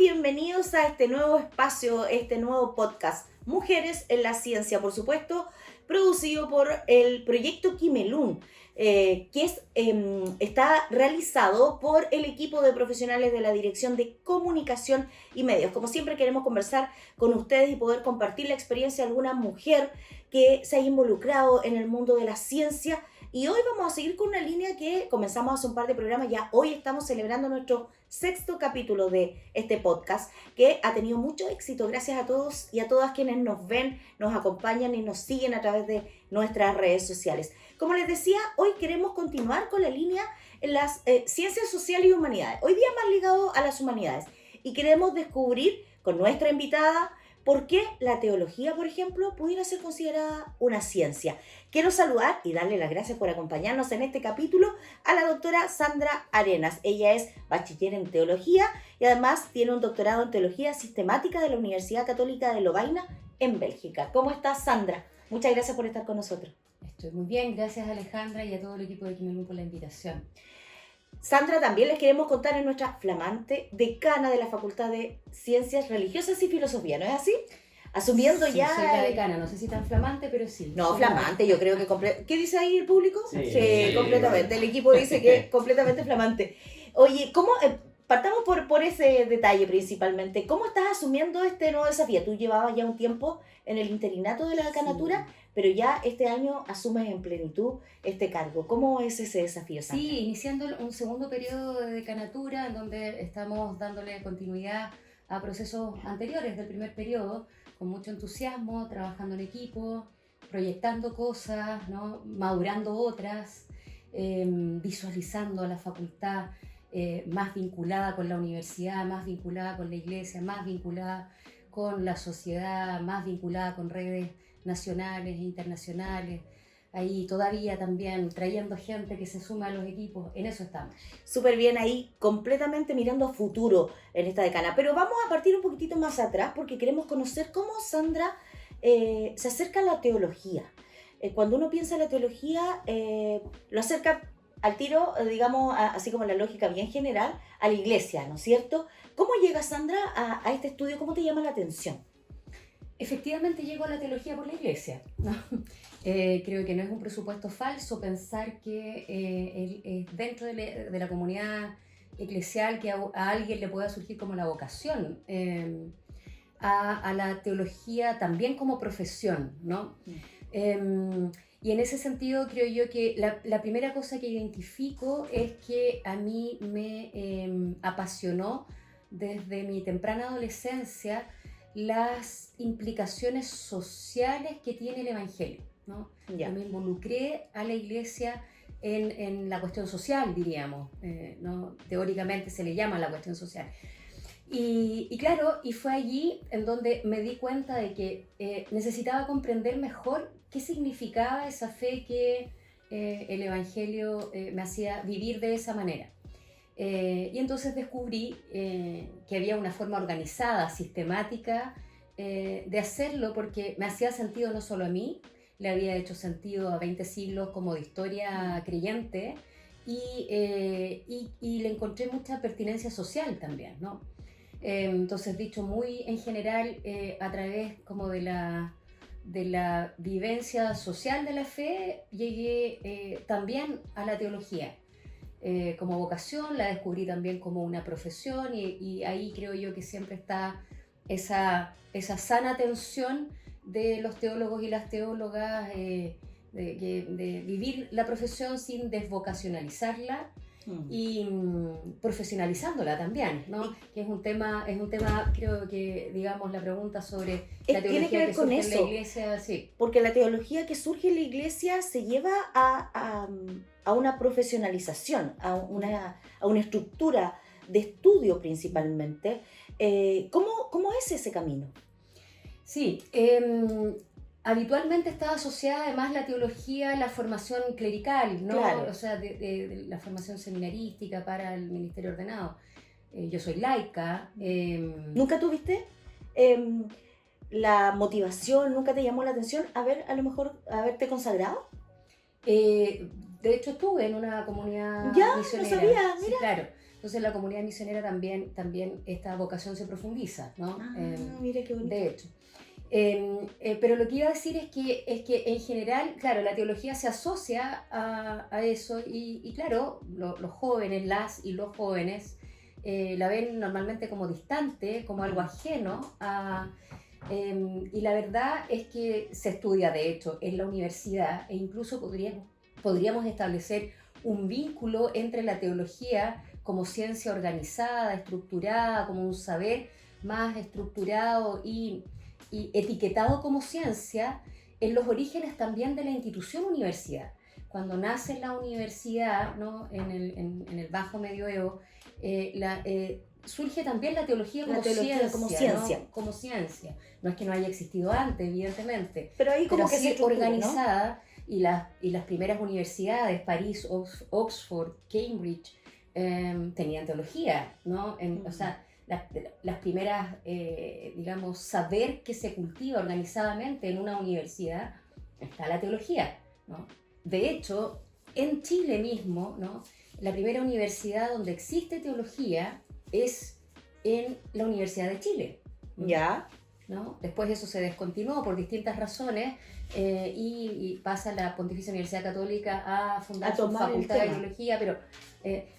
Bienvenidos a este nuevo espacio, este nuevo podcast, Mujeres en la Ciencia, por supuesto, producido por el proyecto Kimelun, está realizado por el equipo de profesionales de la Dirección de Comunicación y Medios. Como siempre queremos conversar con ustedes y poder compartir la experiencia de alguna mujer que se haya involucrado en el mundo de la ciencia. Y hoy vamos a seguir con una línea que comenzamos hace un par de programas, ya hoy estamos celebrando nuestro 6º capítulo de este podcast, que ha tenido mucho éxito gracias a todos y a todas quienes nos ven, nos acompañan y nos siguen a través de nuestras redes sociales. Como les decía, hoy queremos continuar con la línea en las ciencias sociales y humanidades, hoy día más ligado a las humanidades, y queremos descubrir con nuestra invitada ¿por qué la teología, por ejemplo, pudiera ser considerada una ciencia? Quiero saludar y darle las gracias por acompañarnos en este capítulo a la doctora Sandra Arenas. Ella es bachiller en teología y además tiene un doctorado en teología sistemática de la Universidad Católica de Lovaina en Bélgica. ¿Cómo estás, Sandra? Muchas gracias por estar con nosotros. Estoy muy bien, gracias Alejandra y a todo el equipo de Kimelun por la invitación. Sandra, también les queremos contar en nuestra flamante decana de la Facultad de Ciencias Religiosas y Filosofía, ¿no es así? Asumiendo sí, ya... soy la decana, no sé si tan flamante, pero sí. No, flamante, yo creo que... ¿Qué dice ahí el público? Sí, completamente. El equipo dice que es completamente flamante. Oye, ¿cómo... partamos por ese detalle principalmente. ¿Cómo estás asumiendo este nuevo desafío? Tú llevabas ya un tiempo en el interinato de la decanatura, sí, pero ya este año asumes en plenitud este cargo. ¿Cómo es ese desafío, Sandra? Sí, iniciando un segundo periodo de decanatura en donde estamos dándole continuidad a procesos anteriores del primer periodo, con mucho entusiasmo, trabajando en equipo, proyectando cosas, ¿no? Madurando otras, visualizando a la facultad más vinculada con la universidad, más vinculada con la iglesia, más vinculada con la sociedad, más vinculada con redes nacionales e internacionales. Ahí todavía también trayendo gente que se suma a los equipos, en eso estamos. Súper bien ahí, completamente mirando a futuro en esta decana. Pero vamos a partir un poquitito más atrás porque queremos conocer cómo Sandra se acerca a la teología. Cuando uno piensa en la teología, lo acerca al tiro, digamos, así como la lógica bien general, a la iglesia, ¿no es cierto? ¿Cómo llega Sandra a este estudio? ¿Cómo te llama la atención? Efectivamente llego a la teología por la iglesia, ¿no? Creo que no es un presupuesto falso pensar que dentro de la comunidad eclesial que a alguien le pueda surgir como la vocación a la teología también como profesión, ¿no? Y en ese sentido creo yo que la primera cosa que identifico es que a mí me apasionó desde mi temprana adolescencia las implicaciones sociales que tiene el Evangelio, ¿no? Ya. Yo me involucré a la iglesia en la cuestión social, diríamos, ¿no? Teóricamente se le llama la cuestión social. Y claro, y fue allí en donde me di cuenta de que necesitaba comprender mejor qué significaba esa fe que el Evangelio me hacía vivir de esa manera. Y entonces descubrí que había una forma organizada, sistemática de hacerlo, porque me hacía sentido no solo a mí, le había hecho sentido a 20 siglos como de historia creyente y le encontré mucha pertinencia social también, ¿no? Entonces, dicho muy en general, a través como de la vivencia social de la fe, llegué también a la teología. Como vocación, la descubrí también como una profesión y ahí creo yo que siempre está esa sana tensión de los teólogos y las teólogas de vivir la profesión sin desvocacionalizarla y profesionalizándola también, ¿no? Que es un tema, creo que, digamos, la pregunta sobre la teología tiene que ver que con surge eso, en la iglesia, sí. porque la teología que surge en la iglesia se lleva a una profesionalización, a una estructura de estudio principalmente. ¿Cómo es ese camino? Sí, habitualmente está asociada además la teología a la formación clerical, ¿no? Claro. O sea, de la formación seminarística para el ministerio ordenado. Yo soy laica. ¿Nunca tuviste la motivación, nunca te llamó la atención a lo mejor haberte consagrado? De hecho, estuve en una comunidad ya, misionera. no sabía, mira. Sí, claro. Entonces la comunidad misionera también esta vocación se profundiza, ¿no? Mira qué bonito. De hecho. Pero lo que iba a decir es que en general, claro, la teología se asocia a eso y claro, los jóvenes, las y los jóvenes la ven normalmente como distante, como algo ajeno y la verdad es que se estudia de hecho en la universidad e incluso podríamos establecer un vínculo entre la teología como ciencia organizada, estructurada, como un saber más estructurado y etiquetado como ciencia en los orígenes también de la institución universidad. Cuando nace la universidad, ¿no? en el Bajo Medioevo, surge también la teología como ciencia. ¿No? Como ciencia. No es que no haya existido antes, evidentemente, pero ahí como que sí se organizada, ¿no? y las primeras universidades, París, Oxford, Cambridge, tenían teología, ¿no? O sea, las primeras, digamos, saber que se cultiva organizadamente en una universidad, está la teología, ¿no? De hecho, en Chile mismo, ¿no? La primera universidad donde existe teología es en la Universidad de Chile. Ya. ¿No? Después eso se descontinuó por distintas razones y pasa la Pontificia Universidad Católica a fundar su facultad de teología, pero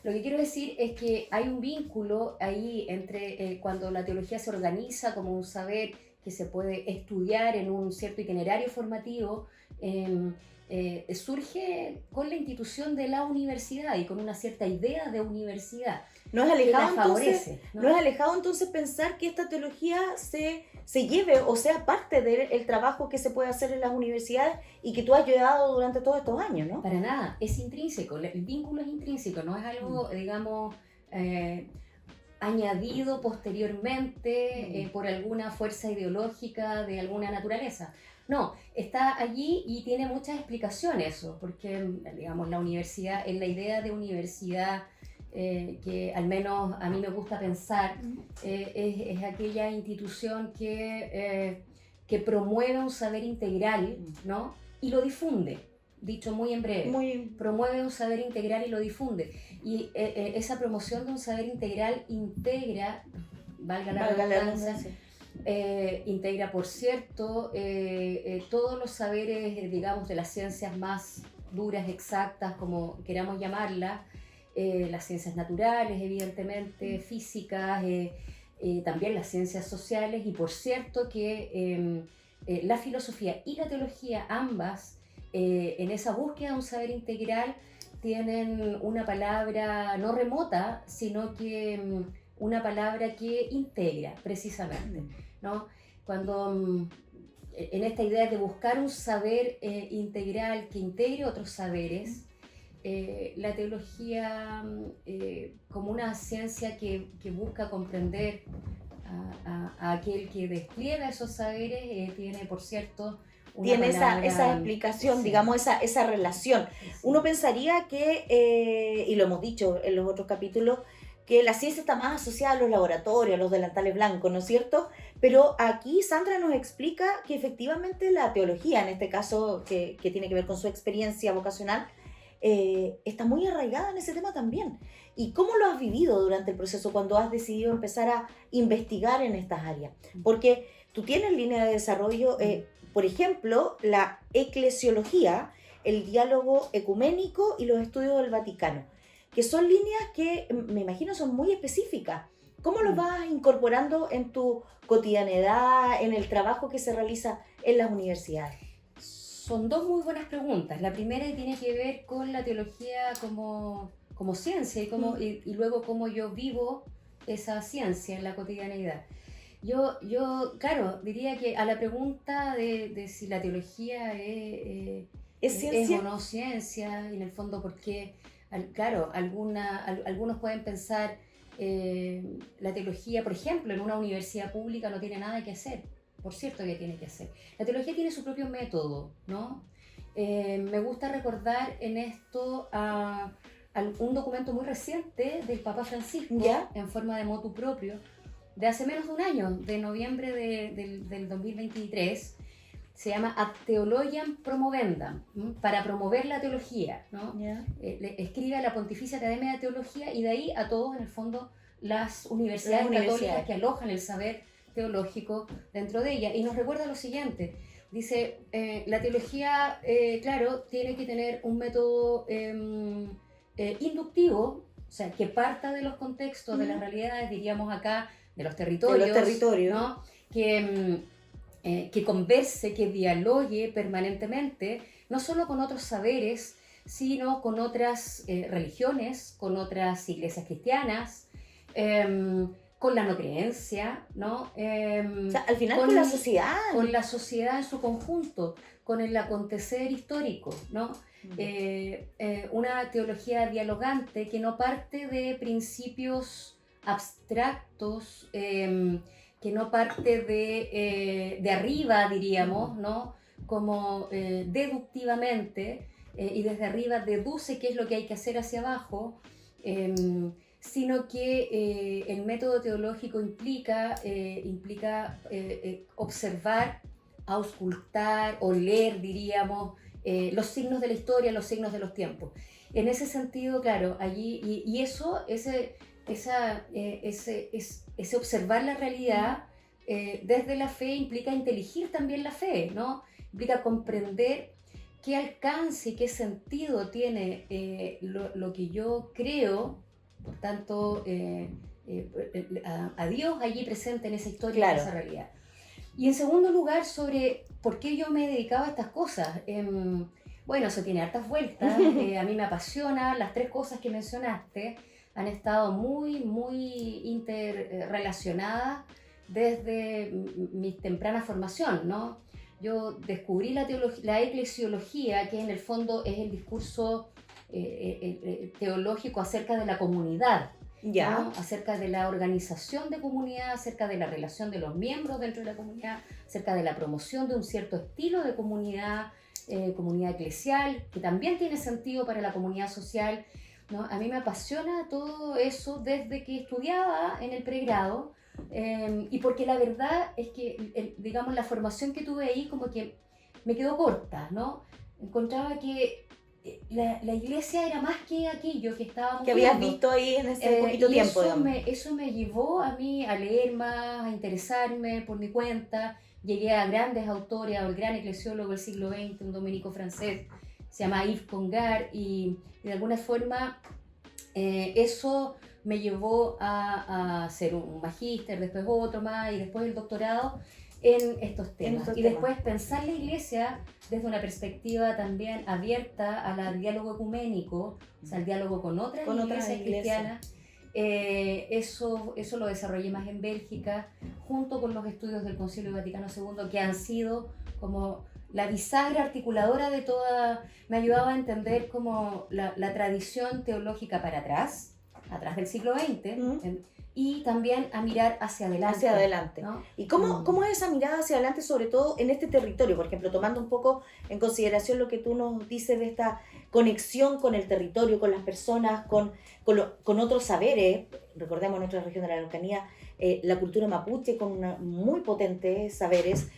lo que quiero decir es que hay un vínculo ahí entre cuando la teología se organiza como un saber que se puede estudiar en un cierto itinerario formativo, surge con la institución de la universidad y con una cierta idea de universidad. ¿No es alejado entonces pensar que esta teología se lleve o sea parte del trabajo que se puede hacer en las universidades y que tú has llevado durante todos estos años, ¿no? Para nada, es intrínseco, el vínculo es intrínseco, no es algo, digamos, añadido posteriormente por alguna fuerza ideológica de alguna naturaleza. No, está allí y tiene muchas explicaciones eso, porque, digamos, la universidad, en la idea de universidad, que al menos a mí me gusta pensar, es aquella institución que promueve un saber integral, ¿no? Y lo difunde, dicho muy en breve. Promueve un saber integral y lo difunde. Y esa promoción de un saber integral integra, valga la redundancia, integra, por cierto, todos los saberes, digamos, de las ciencias más duras, exactas, como queramos llamarlas, las ciencias naturales, evidentemente, físicas, también las ciencias sociales, y por cierto que la filosofía y la teología, ambas, en esa búsqueda de un saber integral, tienen una palabra no remota, sino que una palabra que integra, precisamente, ¿no? Cuando en esta idea de buscar un saber integral que integre otros saberes, la teología como una ciencia que busca comprender a aquel que despliega esos saberes, tiene, por cierto, tiene esa explicación, sí. Digamos, esa relación. Sí. Uno pensaría que, y lo hemos dicho en los otros capítulos, que la ciencia está más asociada a los laboratorios, a los delantales blancos, ¿no es cierto? Pero aquí Sandra nos explica que efectivamente la teología, en este caso que tiene que ver con su experiencia vocacional, está muy arraigada en ese tema también. ¿Y cómo lo has vivido durante el proceso cuando has decidido empezar a investigar en estas áreas? Porque tú tienes línea de desarrollo, por ejemplo, la eclesiología, el diálogo ecuménico y los estudios del Vaticano, que son líneas que me imagino son muy específicas. ¿Cómo los vas incorporando en tu cotidianidad, en el trabajo que se realiza en las universidades? Son dos muy buenas preguntas. La primera tiene que ver con la teología como ciencia y luego cómo yo vivo esa ciencia en la cotidianidad. Yo claro, diría que a la pregunta de si la teología ¿es o no ciencia? Y en el fondo, ¿por qué? Claro, algunos pueden pensar la teología, por ejemplo, en una universidad pública no tiene nada que hacer. Por cierto que tiene que hacer. La teología tiene su propio método, ¿no? Me gusta recordar en esto un documento muy reciente del Papa Francisco, ¿ya? En forma de motu propio, de hace menos de un año, de noviembre del 2023, se llama Ad Theologiam Promovendam, para promover la teología, ¿no? Ya. Escribe a la Pontificia Academia de Teología y de ahí a todos, en el fondo, las universidades católicas que alojan el saber teológico dentro de ella. Y nos recuerda lo siguiente, dice, la teología, claro, tiene que tener un método inductivo, o sea, que parta de los contextos, de las realidades, diríamos acá, de los territorios, ¿no? Que converse, que dialogue permanentemente, no solo con otros saberes, sino con otras religiones, con otras iglesias cristianas, con la no creencia, ¿no? O sea, al final con la sociedad. Con la sociedad en su conjunto, con el acontecer histórico, ¿no? Una teología dialogante que no parte de principios abstractos, que no parte de arriba, diríamos, ¿no? Como deductivamente, y desde arriba deduce qué es lo que hay que hacer hacia abajo, sino que el método teológico implica observar, auscultar, oler, diríamos, los signos de la historia, los signos de los tiempos. En ese sentido, claro, allí, y eso, ese observar la realidad desde la fe implica inteligir también la fe, ¿no? Implica comprender qué alcance y qué sentido tiene lo que yo creo, por tanto, a Dios allí presente en esa historia, claro, en esa realidad. Y en segundo lugar, sobre por qué yo me he dedicado a estas cosas. Bueno, eso tiene hartas vueltas. A mí me apasiona. Las tres cosas que mencionaste han estado muy, muy interrelacionadas desde mi temprana formación, ¿no? Yo descubrí la eclesiología, que en el fondo es el discurso teológico acerca de la comunidad, ¿no? Acerca de la organización de comunidad, acerca de la relación de los miembros dentro de la comunidad, acerca de la promoción de un cierto estilo de comunidad, comunidad eclesial, que también tiene sentido para la comunidad social, ¿no? A mí me apasiona todo eso desde que estudiaba en el pregrado, y porque la verdad es que, digamos, la formación que tuve ahí como que me quedó corta, ¿no? Encontraba que la iglesia era más que aquello que estábamos que habías visto ahí en ese poquito tiempo. Eso me llevó a mí a leer más, a interesarme por mi cuenta. Llegué a grandes autores, al gran eclesiólogo del siglo XX, un dominico francés, se llama Yves Congar, y de alguna forma eso me llevó a hacer un magíster, después otro más, y después el doctorado en estos temas. Después pensar la iglesia desde una perspectiva también abierta al diálogo ecuménico, o sea, al diálogo con otras iglesias cristianas. Eso lo desarrollé más en Bélgica, junto con los estudios del Concilio Vaticano II, que han sido como la bisagra articuladora de toda, me ayudaba a entender como la tradición teológica para atrás del siglo XX, y también a mirar hacia adelante. ¿No? ¿Y cómo es esa mirada hacia adelante, sobre todo en este territorio? Por ejemplo, tomando un poco en consideración lo que tú nos dices de esta conexión con el territorio, con las personas, con otros saberes. Recordemos en nuestra región de la Araucanía, la cultura mapuche con muy potentes saberes,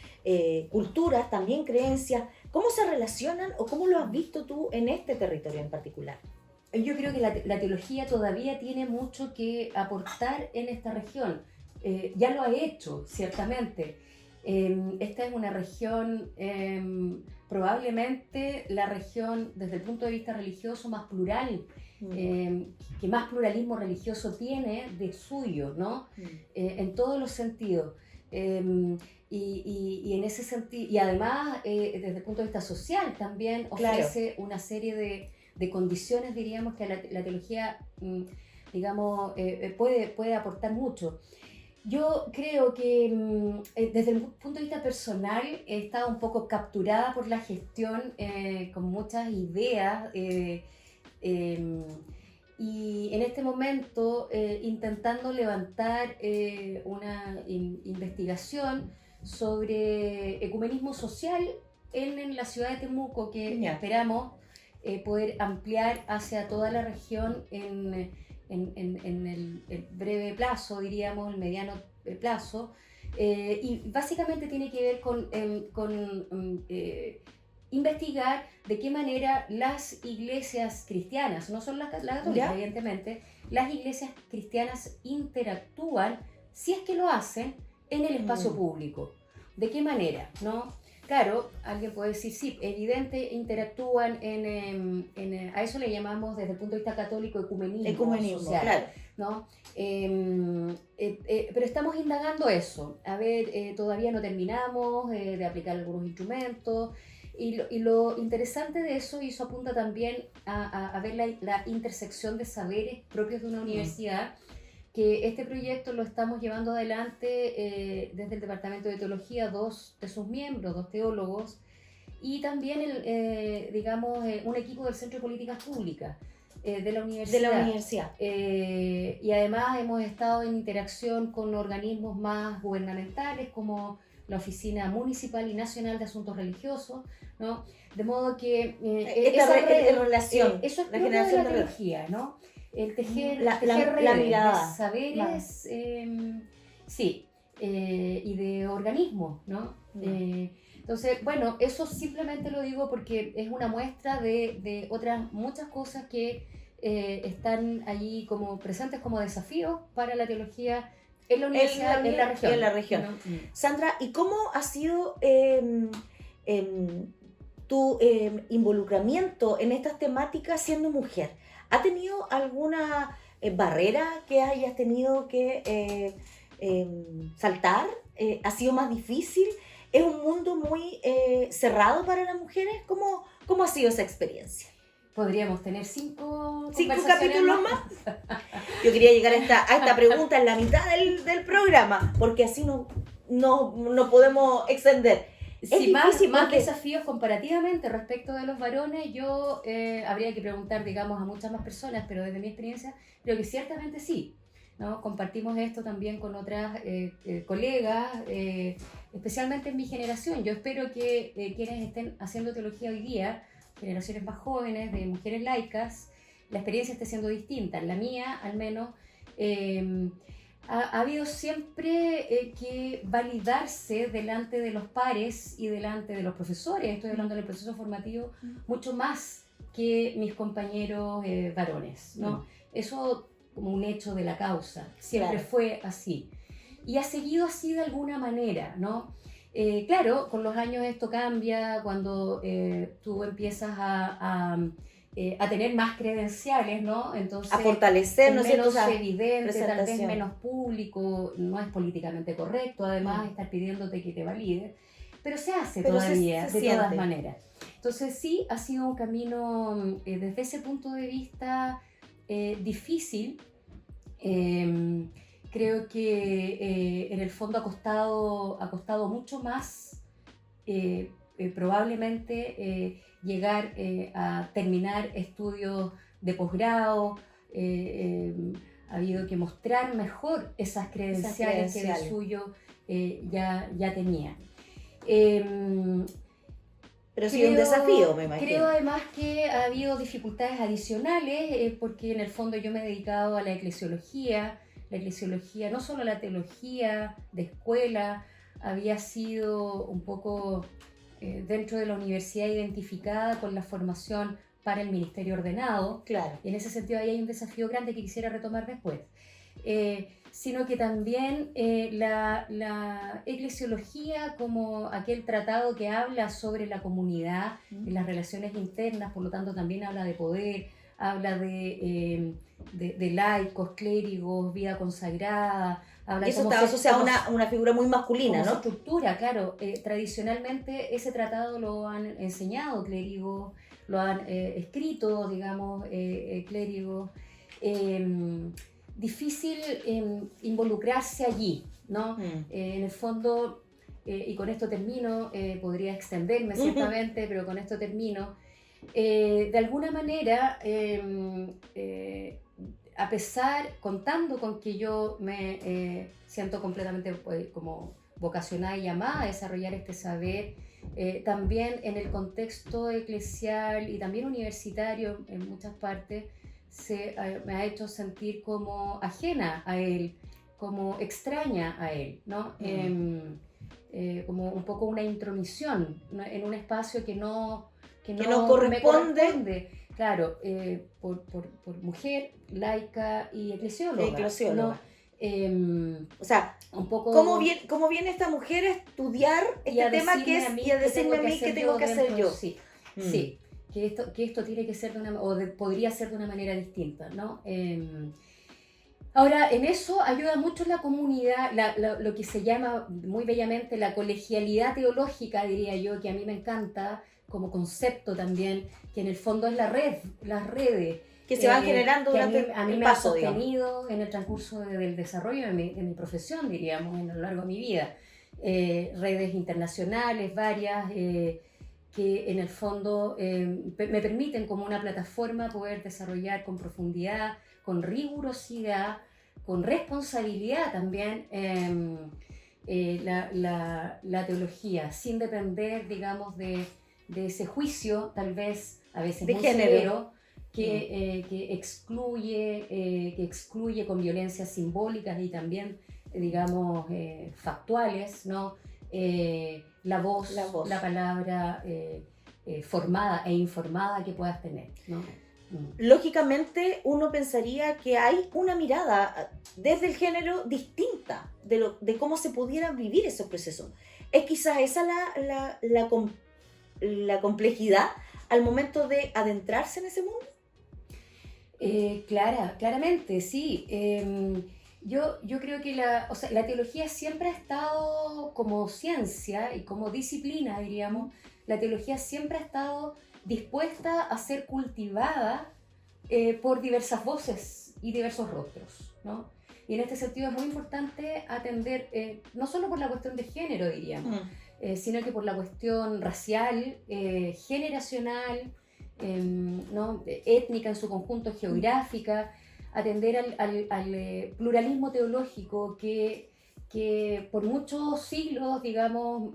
culturas, también creencias. ¿Cómo se relacionan o cómo lo has visto tú en este territorio en particular? Yo creo que la teología todavía tiene mucho que aportar en esta región. Ya lo ha hecho, ciertamente. Esta es una región, probablemente la región desde el punto de vista religioso más plural, que más pluralismo religioso tiene de suyo, ¿no? En todos los sentidos. Y en ese sentido, y además desde el punto de vista social también ofrece una serie de condiciones, diríamos, que la teología, digamos, puede aportar mucho. Yo creo que desde el punto de vista personal he estado un poco capturada por la gestión, con muchas ideas, y en este momento intentando levantar una investigación sobre ecumenismo social en la ciudad de Temuco, que esperamos poder ampliar hacia toda la región en el breve plazo, diríamos, el mediano plazo, Y básicamente tiene que ver con investigar de qué manera las iglesias cristianas, no son la católica, ¿Ya? evidentemente, las iglesias cristianas interactúan, si es que lo hacen, en el espacio público. ¿De qué manera? ¿No? Claro, alguien puede decir, sí, evidente, interactúan a eso le llamamos desde el punto de vista católico ecumenismo social, claro. ¿no? Pero estamos indagando eso. A ver, todavía no terminamos de aplicar algunos instrumentos. Y lo interesante de eso, y eso apunta también a ver la intersección de saberes propios de una universidad, que este proyecto lo estamos llevando adelante desde el Departamento de Teología, dos de sus miembros, dos teólogos, y también, un equipo del Centro de Políticas Públicas de la universidad. De la universidad. Y además hemos estado en interacción con organismos más gubernamentales como la Oficina Municipal y Nacional de Asuntos Religiosos, ¿no? De modo que esa relación, eso es la propio generación de de la teología, ¿no? El tejer, la redes mirada. de saberes, sí, y de organismos, ¿no? Entonces, bueno, eso simplemente lo digo porque es una muestra de otras muchas cosas que están allí como presentes como desafíos para la teología en la universidad, en la región. En la región. ¿No? Sandra, ¿y cómo ha sido tu involucramiento en estas temáticas siendo mujer? ¿Ha tenido alguna barrera que hayas tenido que saltar? ¿Ha sido más difícil? ¿Es un mundo muy cerrado para las mujeres? ¿Cómo ha sido esa experiencia? Podríamos tener 5 capítulos más. Yo quería llegar a esta pregunta en la mitad del programa, porque así no podemos extender. Sí, más desafíos comparativamente respecto de los varones, yo habría que preguntar, digamos, a muchas más personas, pero desde mi experiencia creo que ciertamente sí, ¿no? Compartimos esto también con otras colegas, especialmente en mi generación. Yo espero que quienes estén haciendo teología hoy día, generaciones más jóvenes, de mujeres laicas, la experiencia esté siendo distinta. La mía, al menos, ha habido siempre que validarse delante de los pares y delante de los profesores, estoy hablando del proceso formativo, mucho más que mis compañeros varones, ¿no? Eso como un hecho de la causa, siempre fue así. Y ha seguido así de alguna manera, ¿no? Claro, con los años esto cambia, cuando tú empiezas a tener más credenciales, ¿no? Entonces, a fortalecer, ¿no es cierto? Menos evidente, tal vez menos público, no es políticamente correcto, además estar pidiéndote que te valide, pero se hace todavía, de todas maneras. Entonces sí, ha sido un camino desde ese punto de vista difícil. Creo que en el fondo ha costado mucho más probablemente llegar a terminar estudios de posgrado. Ha habido que mostrar mejor esas credenciales que de suyo ya tenía. Pero ha sido un desafío, me imagino. Creo además que ha habido dificultades adicionales porque en el fondo yo me he dedicado a la eclesiología, no solo la teología de escuela, había sido un poco dentro de la universidad identificada con la formación para el ministerio ordenado. Claro. Y en ese sentido ahí hay un desafío grande que quisiera retomar después. Sino que también la eclesiología como aquel tratado que habla sobre la comunidad, las relaciones internas, por lo tanto también habla de poder, habla de laicos, clérigos, vida consagrada. Y eso estaba asociado a una figura muy masculina, ¿no? Estructura, claro. Tradicionalmente ese tratado lo han enseñado clérigos, lo han escrito, digamos, clérigos. Difícil involucrarse allí, ¿no? En el fondo, y con esto termino, podría extenderme ciertamente, pero con esto termino. De alguna manera, contando con que yo me siento completamente como vocacionada y llamada a desarrollar este saber, también en el contexto eclesial y también universitario en muchas partes, me ha hecho sentir como ajena a él como extraña a él, ¿no? Como un poco una intromisión, ¿no? En un espacio que no no me corresponde, claro, por mujer, laica y eclesióloga, ¿no? O sea, un poco ¿cómo viene esta mujer a estudiar este tema que es, y a decirme a mí qué tengo que hacer yo? Sí, sí, que esto tiene que ser podría ser de una manera distinta, ¿no? Ahora, en eso ayuda mucho la comunidad, lo que se llama muy bellamente la colegialidad teológica, diría yo, que a mí me encanta como concepto también, que en el fondo es las redes. Que se van generando durante a mí el me paso, ha sostenido en el transcurso del desarrollo de mi profesión, diríamos, a lo largo de mi vida. Redes internacionales, varias, que en el fondo me permiten como una plataforma poder desarrollar con profundidad, con rigurosidad, con responsabilidad también la teología, sin depender, digamos, de ese juicio, tal vez a veces de muy género. severo, que excluye con violencias simbólicas y también, digamos, factuales, ¿no? La voz, la palabra formada e informada que puedas tener, ¿no? Lógicamente uno pensaría que hay una mirada desde el género distinta de cómo se pudieran vivir esos procesos. Es quizás esa la complejidad al momento de adentrarse en ese mundo. Claramente, sí. Yo creo que la teología siempre ha estado como ciencia y como disciplina, diríamos, la teología siempre ha estado dispuesta a ser cultivada por diversas voces y diversos rostros, ¿no? Y en este sentido es muy importante atender, no solo por la cuestión de género, diríamos, sino que por la cuestión racial, generacional, ¿no? Étnica en su conjunto, geográfica, atender al pluralismo teológico que por muchos siglos, digamos,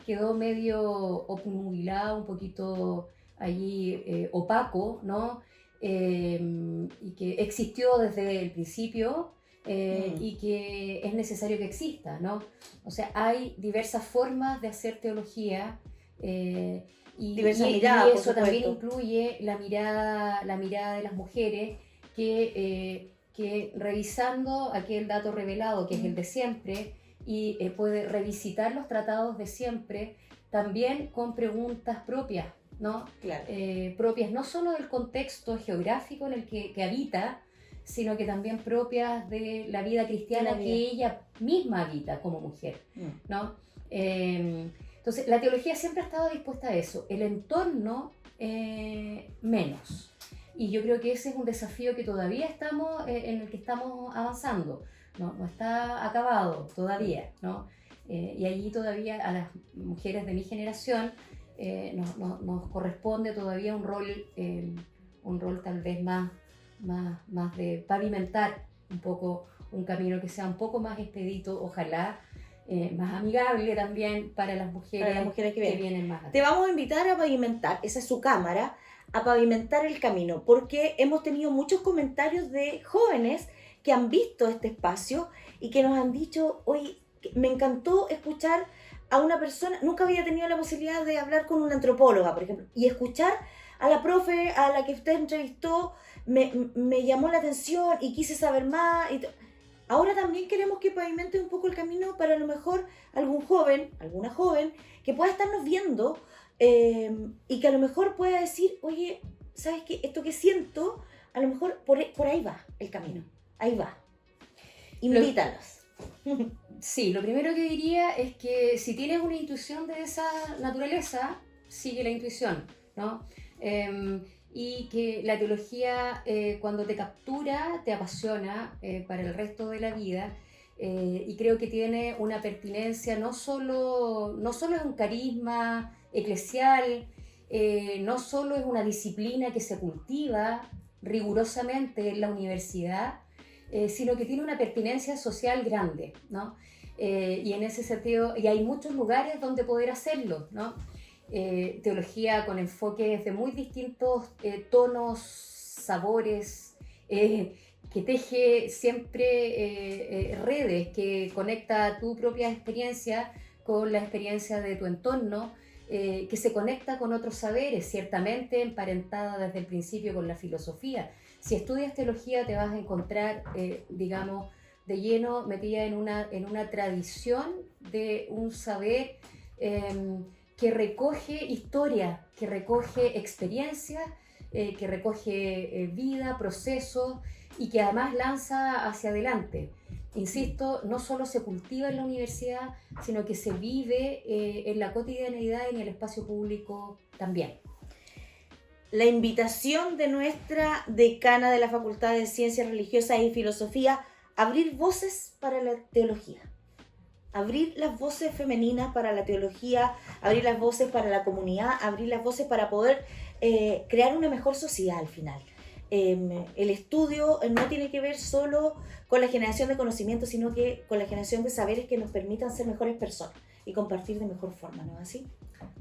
quedó medio obnubilado, un poquito allí opaco, ¿no? Y que existió desde el principio y que es necesario que exista, ¿no? O sea, hay diversas formas de hacer teología y eso también incluye la mirada de las mujeres que revisando aquel dato revelado que es el de siempre y puede revisitar los tratados de siempre también con preguntas propias, ¿no? Claro. Propias no solo del contexto geográfico en el que habita, sino que también propias de la vida cristiana que ella misma habita como mujer, ¿no? Entonces, la teología siempre ha estado dispuesta a eso, el entorno menos. Y yo creo que ese es un desafío que todavía estamos, en el que estamos avanzando, no está acabado todavía, ¿no? Y allí todavía a las mujeres de mi generación nos corresponde todavía un rol tal vez más de pavimentar un poco un camino que sea un poco más expedito, ojalá más amigable también para las mujeres que vienen más atrás. Te vamos a invitar a pavimentar, esa es su cámara, a pavimentar el camino, porque hemos tenido muchos comentarios de jóvenes que han visto este espacio y que nos han dicho, oye, me encantó escuchar a una persona, nunca había tenido la posibilidad de hablar con una antropóloga, por ejemplo, y escuchar a la profe a la que usted entrevistó me llamó la atención y quise saber más. Ahora también queremos que pavimente un poco el camino para a lo mejor algún joven, alguna joven, que pueda estarnos viendo y que a lo mejor pueda decir, oye, ¿sabes qué? Esto que siento, a lo mejor por ahí va el camino, ahí va. Invítalos. Sí, lo primero que diría es que si tienes una intuición de esa naturaleza, sigue la intuición, ¿no? Y que la teología cuando te captura, te apasiona para el resto de la vida y creo que tiene una pertinencia, no solo es un carisma eclesial, no solo es una disciplina que se cultiva rigurosamente en la universidad, sino que tiene una pertinencia social grande, ¿no? Y en ese sentido, y hay muchos lugares donde poder hacerlo, ¿no? Teología con enfoques de muy distintos tonos, sabores, que teje siempre redes, que conecta tu propia experiencia con la experiencia de tu entorno, que se conecta con otros saberes, ciertamente emparentada desde el principio con la filosofía. Si estudias teología te vas a encontrar, digamos, de lleno metida en una tradición de un saber que recoge historia, que recoge experiencias, que recoge vida, procesos y que además lanza hacia adelante. Insisto, no solo se cultiva en la universidad, sino que se vive en la cotidianeidad y en el espacio público también. La invitación de nuestra decana de la Facultad de Ciencias Religiosas y Filosofía, abrir voces para la teología. Abrir las voces femeninas para la teología, abrir las voces para la comunidad, abrir las voces para poder crear una mejor sociedad al final. El estudio no tiene que ver solo con la generación de conocimiento, sino que con la generación de saberes que nos permitan ser mejores personas y compartir de mejor forma, ¿no es así?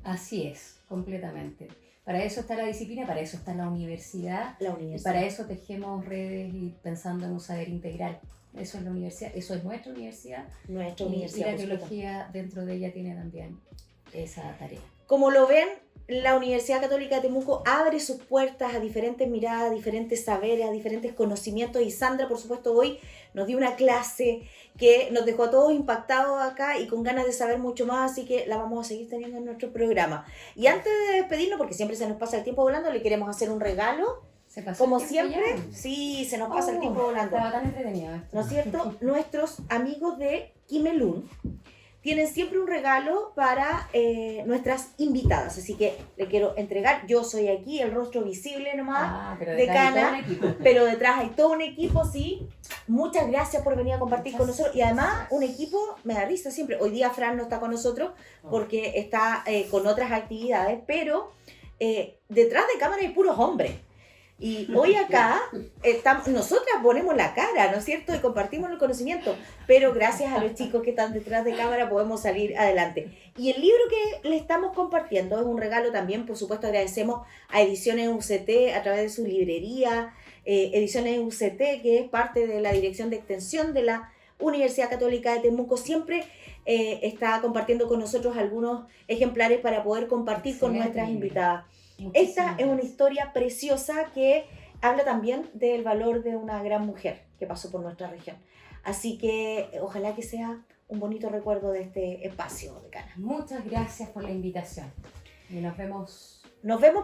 Así es, completamente. Para eso está la disciplina, para eso está la universidad. Y para eso tejemos redes y pensando en un saber integral. Eso es la universidad, eso es nuestra universidad. Nuestra y universidad. Y la teología dentro de ella tiene también esa tarea. Como lo ven, la Universidad Católica de Temuco abre sus puertas a diferentes miradas, a diferentes saberes, a diferentes conocimientos. Y Sandra, por supuesto, hoy nos dio una clase que nos dejó a todos impactados acá y con ganas de saber mucho más, así que la vamos a seguir teniendo en nuestro programa. Y antes de despedirnos, porque siempre se nos pasa el tiempo volando, le queremos hacer un regalo. ¿Se pasó Como el tiempo siempre, ya? sí, se nos pasa el tiempo volando. Estaba tan entretenido esto. ¿No es cierto? Nuestros amigos de Kimelun tienen siempre un regalo para nuestras invitadas, así que le quiero entregar. Yo soy aquí, el rostro visible nomás, pero de Cana, hay todo un equipo. pero detrás hay todo un equipo, sí. Muchas gracias por venir a compartir con nosotros. Y además, un equipo, me da risa siempre. Hoy día Fran no está con nosotros porque está con otras actividades, pero detrás de cámara hay puros hombres. Y hoy acá nosotras ponemos la cara, ¿no es cierto? Y compartimos el conocimiento, pero gracias a los chicos que están detrás de cámara podemos salir adelante. Y el libro que le estamos compartiendo es un regalo también, por supuesto agradecemos a Ediciones UCT a través de su librería, Ediciones UCT, que es parte de la Dirección de Extensión de la Universidad Católica de Temuco, siempre está compartiendo con nosotros algunos ejemplares para poder compartir con nuestras invitadas. Esta es una historia preciosa que habla también del valor de una gran mujer que pasó por nuestra región. Así que ojalá que sea un bonito recuerdo de este espacio de Cana. Muchas gracias por la invitación. Y nos vemos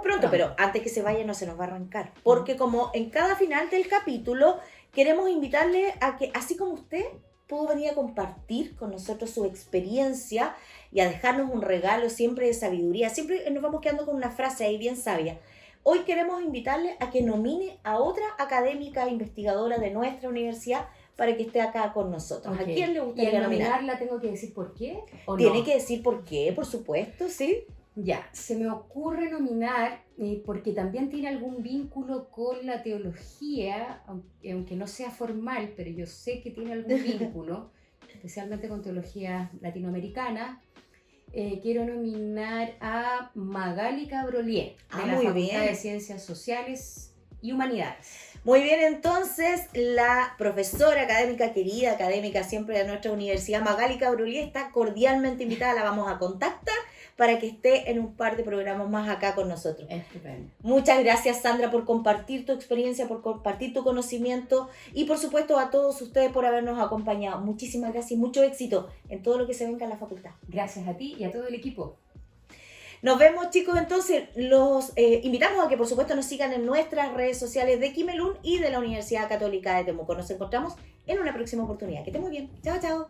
pronto, pero antes que se vaya no se nos va a arrancar. Porque como en cada final del capítulo queremos invitarle a que, así como usted pudo venir a compartir con nosotros su experiencia y a dejarnos un regalo siempre de sabiduría. Siempre nos vamos quedando con una frase ahí bien sabia. Hoy queremos invitarle a que nomine a otra académica investigadora de nuestra universidad para que esté acá con nosotros. Okay. ¿A quién le gustaría ¿Y al nominar? nominarla tengo que decir por qué? ¿O Tiene no? que decir por qué, por supuesto, sí. Ya, se me ocurre nominar, porque también tiene algún vínculo con la teología, aunque no sea formal, pero yo sé que tiene algún vínculo, especialmente con teología latinoamericana. Quiero nominar a Magali Cabrolier, de la muy Facultad bien. de Ciencias Sociales y Humanidades. Muy bien, entonces la profesora académica, querida académica siempre de nuestra universidad, Magali Cabrolier, está cordialmente invitada, la vamos a contactar para que esté en un par de programas más acá con nosotros. Estupendo. Muchas gracias, Sandra, por compartir tu experiencia, por compartir tu conocimiento y por supuesto a todos ustedes por habernos acompañado. Muchísimas gracias y mucho éxito en todo lo que se venga en la facultad. Gracias a ti y a todo el equipo. Nos vemos, chicos, entonces los invitamos a que por supuesto nos sigan en nuestras redes sociales de Kimelun y de la Universidad Católica de Temuco. Nos encontramos en una próxima oportunidad. Que estén muy bien. Chao, chao.